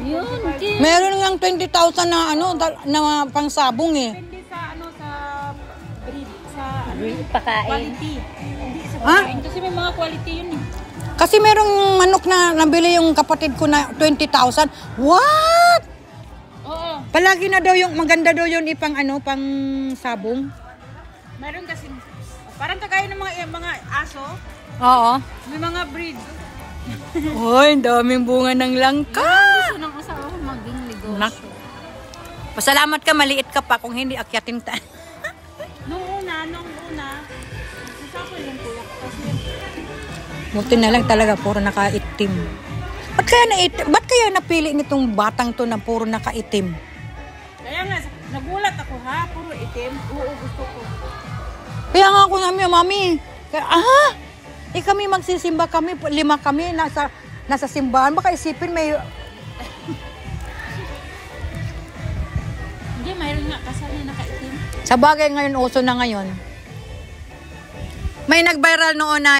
Yun, Meron ngang 20,000 na ano, na pangsabong eh. depende sa ano, sa breed, sa ano, Pakain. quality. Hindi sa Ha? pagkain. Kasi may mga quality yun eh. Kasi merong manok na nabili yung kapatid ko na 20,000. What? Oo. Palagi na daw yung maganda daw yun ipang ano, pang sabong. Meron kasi, parang kagaya ng mga aso, Oo. may mga breed. Hoy, daming bunga ng langka. Gusto ng asawa ko maging negosyo. Nak. Pasalamat ka, maliit ka pa kung hindi akyatin ta. Nung una, gusto ko yung kuya ko kasi Buti na lang talaga, puro nakaitim. Ba't kaya napili nitong batang to na puro nakaitim? kaya nga, nagulat ako ha, puro itim. Oo, gusto ko. Kaya nga ako namin, mami. Kami magsisimba kami, 5 kami, nasa simbahan. Baka isipin may... Hindi, mayroon nga kasal na nakaitim. Sa bagay ngayon, uso na ngayon. May nag-viral noon na